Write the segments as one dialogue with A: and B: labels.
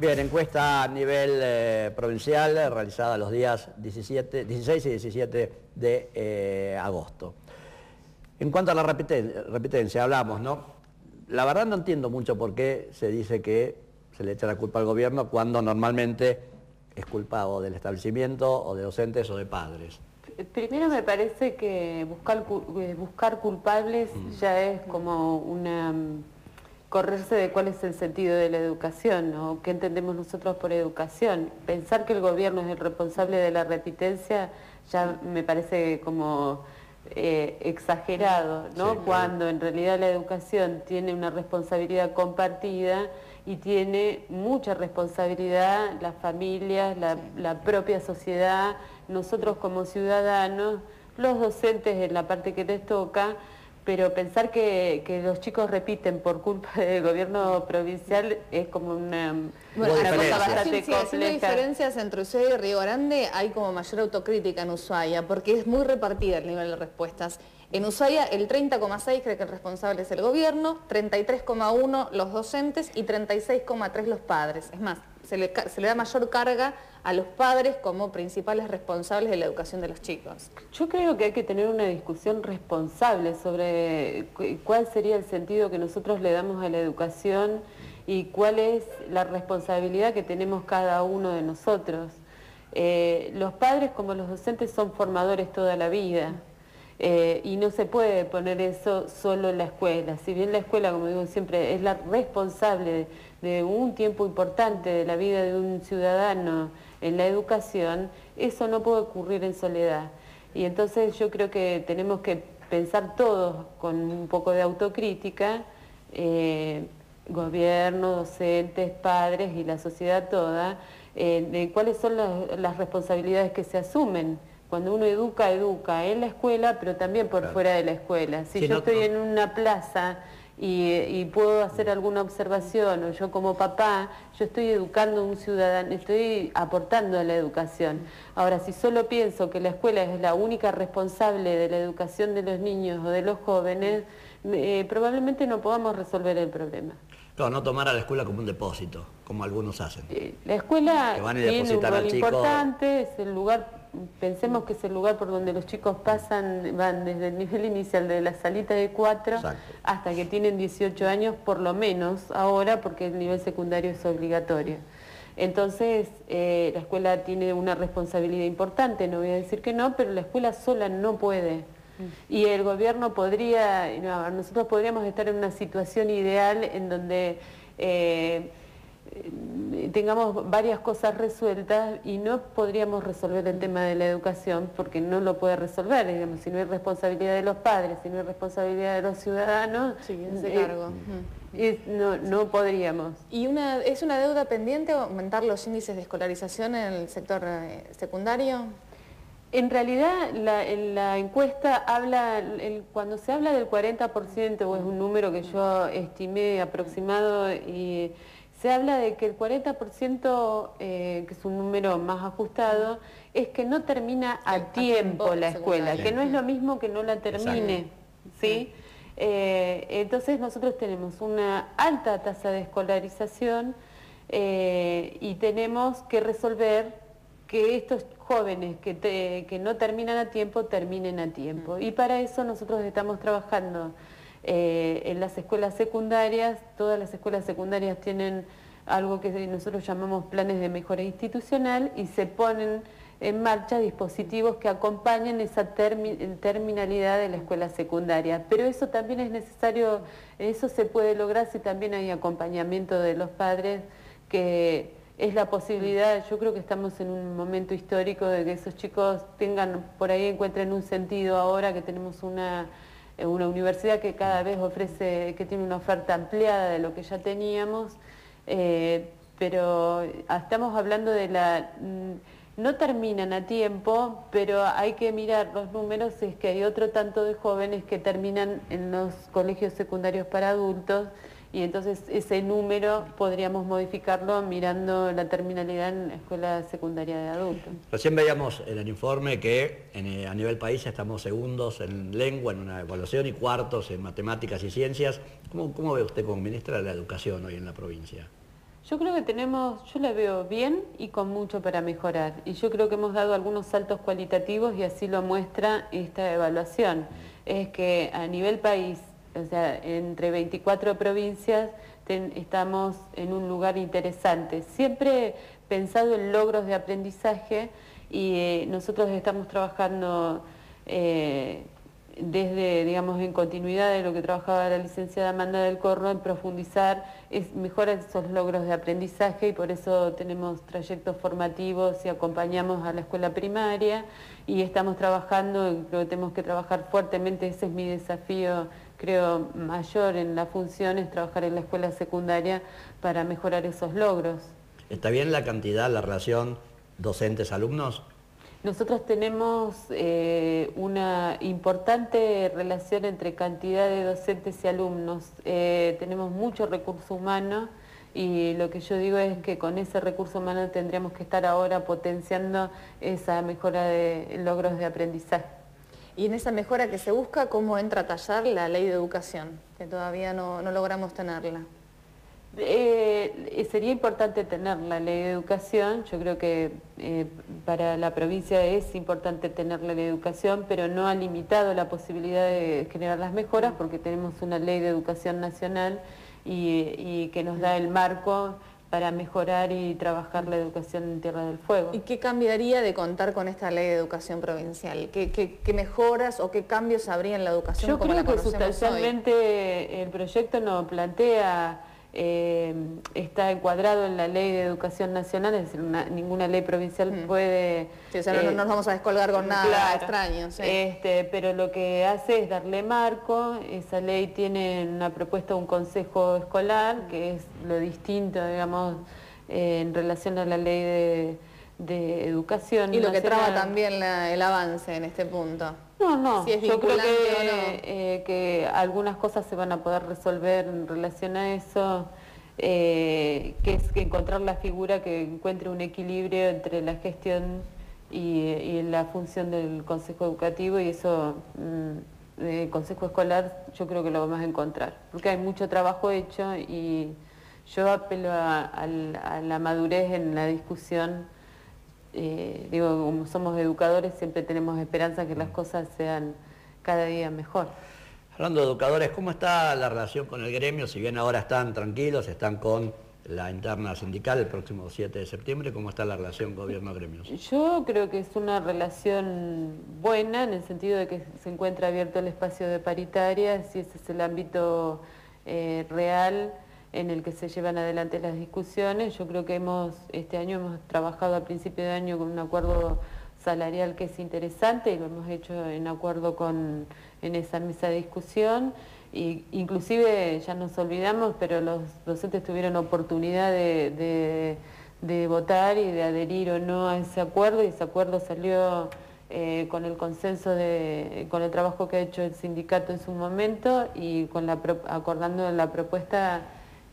A: Bien, encuesta a nivel provincial realizada los días 16 y 17 de agosto. En cuanto a la repitencia, hablamos, ¿no? La verdad no entiendo mucho por qué se dice que se le echa la culpa al gobierno cuando normalmente es culpa o del establecimiento, o de docentes, o de padres.
B: Primero me parece que buscar culpables ya es como una correrse de cuál es el sentido de la educación, o qué entendemos nosotros por educación. Pensar que el gobierno es el responsable de la repitencia ya me parece como exagerado, ¿no? Sí, cuando en realidad la educación tiene una responsabilidad compartida y tiene mucha responsabilidad las familias, la propia sociedad, nosotros como ciudadanos, los docentes en la parte que les toca, pero pensar que los chicos repiten por culpa del gobierno provincial es como una cosa bastante compleja.
C: Si hay diferencias entre Ushuaia y Río Grande, hay como mayor autocrítica en Ushuaia, porque es muy repartida el nivel de respuestas. En Ushuaia el 30,6 cree que el responsable es el gobierno, 33,1 los docentes y 36,3 los padres. Es más, se le da mayor carga a los padres como principales responsables de la educación de los chicos.
B: Yo creo que hay que tener una discusión responsable sobre cuál sería el sentido que nosotros le damos a la educación y cuál es la responsabilidad que tenemos cada uno de nosotros. Los padres como los docentes son formadores toda la vida. Y no se puede poner eso solo en la escuela. Si bien la escuela, como digo siempre, es la responsable de un tiempo importante de la vida de un ciudadano en la educación, eso no puede ocurrir en soledad. Y entonces yo creo que tenemos que pensar todos con un poco de autocrítica, gobierno, docentes, padres y la sociedad toda, de cuáles son las responsabilidades que se asumen. Cuando uno educa en la escuela, pero también por fuera de la escuela. Si yo estoy en una plaza y puedo hacer alguna observación, o yo como papá, yo estoy educando a un ciudadano, estoy aportando a la educación. Ahora, si solo pienso que la escuela es la única responsable de la educación de los niños o de los jóvenes, probablemente no podamos resolver el problema.
A: Claro, no tomar a la escuela como un depósito, como algunos hacen.
B: La escuela tiene un rol importante, es el lugar. Pensemos que es el lugar por donde los chicos van desde el nivel inicial de la salita de 4 hasta que tienen 18 años, por lo menos ahora, porque el nivel secundario es obligatorio. Entonces, la escuela tiene una responsabilidad importante, no voy a decir que no, pero la escuela sola no puede. Y el gobierno nosotros podríamos estar en una situación ideal en donde tengamos varias cosas resueltas y no podríamos resolver el tema de la educación porque no lo puede resolver, digamos, si no hay responsabilidad de los padres, si no hay responsabilidad de los ciudadanos, no podríamos.
C: ¿Y es una deuda pendiente aumentar los índices de escolarización en el sector secundario?
B: En realidad, la encuesta habla, cuando se habla del 40%, o es un número que yo estimé aproximado, y se habla de que el 40%, que es un número más ajustado, es que no termina a tiempo la escuela, que no es lo mismo que no la termine, ¿sí? Entonces nosotros tenemos una alta tasa de escolarización y tenemos que resolver que estos jóvenes que no terminan a tiempo, terminen a tiempo. Y para eso nosotros estamos trabajando en las escuelas secundarias. Todas las escuelas secundarias tienen algo que nosotros llamamos planes de mejora institucional y se ponen en marcha dispositivos que acompañen esa terminalidad de la escuela secundaria. Pero eso también es necesario, eso se puede lograr si también hay acompañamiento de los padres, que es la posibilidad. Yo creo que estamos en un momento histórico de que esos chicos encuentren un sentido ahora que tenemos una universidad que cada vez que tiene una oferta ampliada de lo que ya teníamos, pero estamos hablando no terminan a tiempo, pero hay que mirar los números, es que hay otro tanto de jóvenes que terminan en los colegios secundarios para adultos, y entonces ese número podríamos modificarlo mirando la terminalidad en la escuela secundaria de adultos.
A: Recién veíamos en el informe que a nivel país estamos segundos en lengua, en una evaluación, y cuartos en matemáticas y ciencias. ¿Cómo ve usted como ministra de la Educación hoy en la provincia?
B: Yo creo que yo la veo bien y con mucho para mejorar. Y yo creo que hemos dado algunos saltos cualitativos y así lo muestra esta evaluación. Es que a nivel país, o sea, entre 24 provincias, estamos en un lugar interesante. Siempre pensado en logros de aprendizaje y nosotros estamos trabajando desde, digamos, en continuidad de lo que trabajaba la licenciada Amanda del Corro, en profundizar, mejorar esos logros de aprendizaje y por eso tenemos trayectos formativos y acompañamos a la escuela primaria y estamos trabajando, y creo que tenemos que trabajar fuertemente, ese es mi desafío, creo, mayor en la función, es trabajar en la escuela secundaria para mejorar esos logros.
A: ¿Está bien la cantidad, la relación docentes-alumnos?
B: Nosotros tenemos una importante relación entre cantidad de docentes y alumnos. Tenemos mucho recurso humano y lo que yo digo es que con ese recurso humano tendríamos que estar ahora potenciando esa mejora de logros de aprendizaje.
C: Y en esa mejora que se busca, ¿cómo entra a tallar la ley de educación? Que todavía no logramos tenerla.
B: Sería importante tener la ley de educación, yo creo que para la provincia es importante tener la ley de educación, pero no ha limitado la posibilidad de generar las mejoras porque tenemos una ley de educación nacional y que nos da el marco para mejorar y trabajar la educación en Tierra del Fuego.
C: ¿Y qué cambiaría de contar con esta ley de educación provincial? ¿Qué mejoras o qué cambios habría en la educación
B: Yo
C: como la
B: creo que
C: conocemos
B: sustancialmente
C: hoy?
B: el proyecto no plantea... está encuadrado en la Ley de Educación Nacional, es decir, ninguna ley provincial puede...
C: Sí, o sea, no nos vamos a descolgar con nada
B: claro,
C: extraño. Sí.
B: Pero lo que hace es darle marco, esa ley tiene una propuesta de un consejo escolar, que es lo distinto, digamos, en relación a la ley de educación
C: y lo
B: nacional.
C: que traba también el avance en este punto.
B: No,
C: si es
B: yo creo
C: que,
B: que algunas cosas se van a poder resolver en relación a eso, que es que encontrar la figura que encuentre un equilibrio entre la gestión y la función del Consejo Educativo y eso, el Consejo Escolar, yo creo que lo vamos a encontrar, porque hay mucho trabajo hecho y yo apelo a la madurez en la discusión. Digo, como somos educadores siempre tenemos esperanza que las cosas sean cada día mejor.
A: Hablando de educadores, ¿cómo está la relación con el gremio? Si bien ahora están tranquilos, están con la interna sindical el próximo 7 de septiembre, ¿cómo está la relación gobierno-gremios?
B: Yo creo que es una relación buena en el sentido de que se encuentra abierto el espacio de paritarias y ese es el ámbito real en el que se llevan adelante las discusiones. Yo creo que este año hemos trabajado a principio de año con un acuerdo salarial que es interesante y lo hemos hecho en acuerdo en esa mesa de discusión. Y inclusive, ya nos olvidamos, pero los docentes tuvieron oportunidad de votar y de adherir o no a ese acuerdo y ese acuerdo salió con el consenso, con el trabajo que ha hecho el sindicato en su momento y acordando la propuesta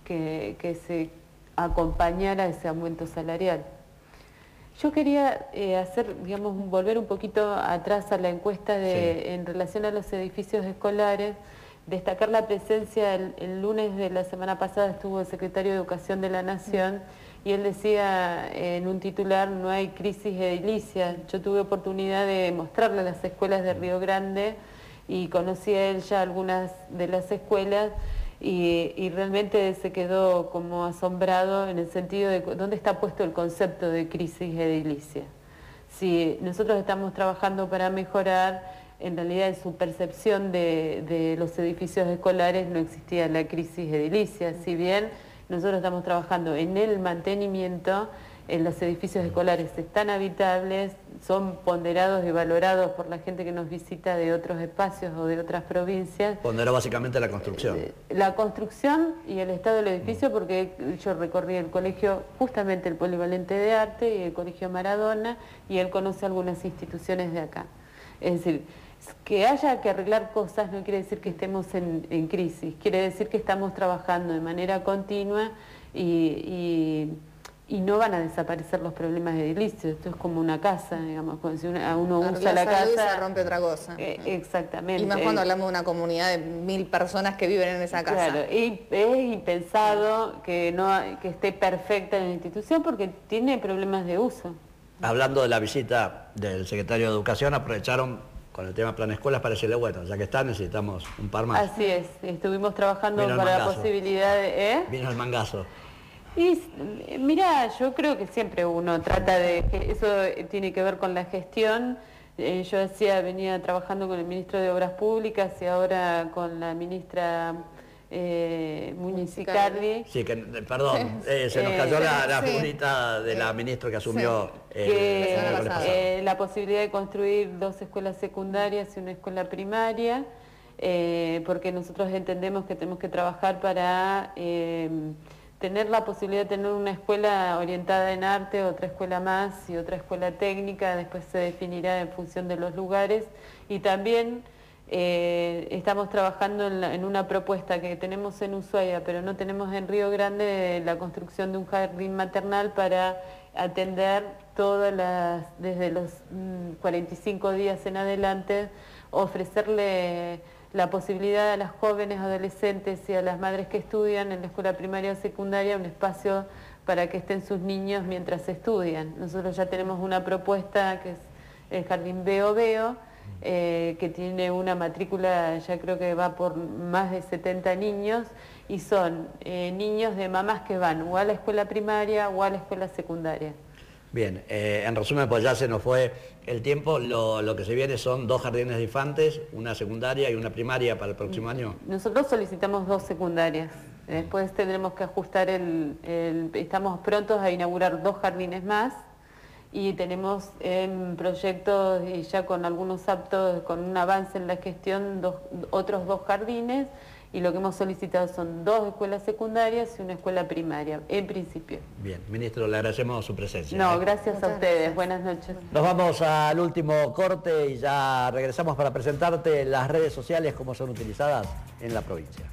B: que se acompañara ese aumento salarial. Yo quería volver un poquito atrás a la encuesta en relación a los edificios escolares, destacar la presencia, el lunes de la semana pasada estuvo el secretario de Educación de la Nación y él decía en un titular, no hay crisis edilicia. Yo tuve oportunidad de mostrarle las escuelas de Río Grande y conocí a él ya algunas de las escuelas y realmente se quedó como asombrado en el sentido de dónde está puesto el concepto de crisis edilicia. Si nosotros estamos trabajando para mejorar, en realidad en su percepción de los edificios escolares no existía la crisis edilicia, si bien nosotros estamos trabajando en el mantenimiento, en los edificios escolares están habitables, son ponderados y valorados por la gente que nos visita de otros espacios o de otras provincias.
A: Ponderó básicamente la construcción.
B: La construcción y el estado del edificio, porque yo recorrí el colegio, justamente el Polivalente de Arte y el Colegio Maradona, y él conoce algunas instituciones de acá. Es decir, que haya que arreglar cosas no quiere decir que estemos en crisis, quiere decir que estamos trabajando de manera continua y y no van a desaparecer los problemas edilicios. Esto es como una casa, digamos, cuando uno usa
C: Arregla
B: la
C: salud y
B: casa...
C: se rompe otra cosa.
B: Exactamente.
C: Y más cuando hablamos de una comunidad de 1000 personas que viven en esa casa.
B: Claro, y es impensado que esté perfecta en la institución porque tiene problemas de uso.
A: Hablando de la visita del secretario de Educación, aprovecharon con el tema plan escuelas para decirle, bueno, ya que está, necesitamos un par más.
B: Así es, estuvimos trabajando
A: Vino el
B: para la
A: mangazo.
B: posibilidad de...
A: Vino el mangazo.
B: Y mira, yo creo que siempre uno trata de... Eso tiene que ver con la gestión. Yo venía trabajando con el ministro de Obras Públicas y ahora con la ministra Municicardi.
A: Sí, que, perdón, se nos cayó la
C: sí.
A: figurita de la ministra que asumió
B: La posibilidad de construir 2 escuelas secundarias y una escuela primaria, porque nosotros entendemos que tenemos que trabajar para tener la posibilidad de tener una escuela orientada en arte, otra escuela más y otra escuela técnica, después se definirá en función de los lugares, y también estamos trabajando en una propuesta que tenemos en Ushuaia, pero no tenemos en Río Grande, la construcción de un jardín maternal para atender desde los 45 días en adelante, ofrecerle la posibilidad a las jóvenes, adolescentes y a las madres que estudian en la escuela primaria o secundaria un espacio para que estén sus niños mientras estudian. Nosotros ya tenemos una propuesta que es el Jardín Veo Veo, que tiene una matrícula, ya creo que va por más de 70 niños, y son niños de mamás que van o a la escuela primaria o a la escuela secundaria.
A: Bien, en resumen, pues ya se nos fue el tiempo. Lo que se viene son 2 jardines de infantes, una secundaria y una primaria para el próximo año.
B: Nosotros solicitamos 2 secundarias. Después tendremos que ajustar estamos prontos a inaugurar 2 jardines más y tenemos en proyectos y ya con algunos aptos, con un avance en la gestión, otros 2 jardines. Y lo que hemos solicitado son 2 escuelas secundarias y una escuela primaria, en principio.
A: Bien, ministro, le agradecemos su presencia.
B: No, gracias
C: Muchas
B: a ustedes.
C: gracias.
B: Buenas noches.
A: Nos vamos al último corte y ya regresamos para presentarte las redes sociales, cómo son utilizadas en la provincia.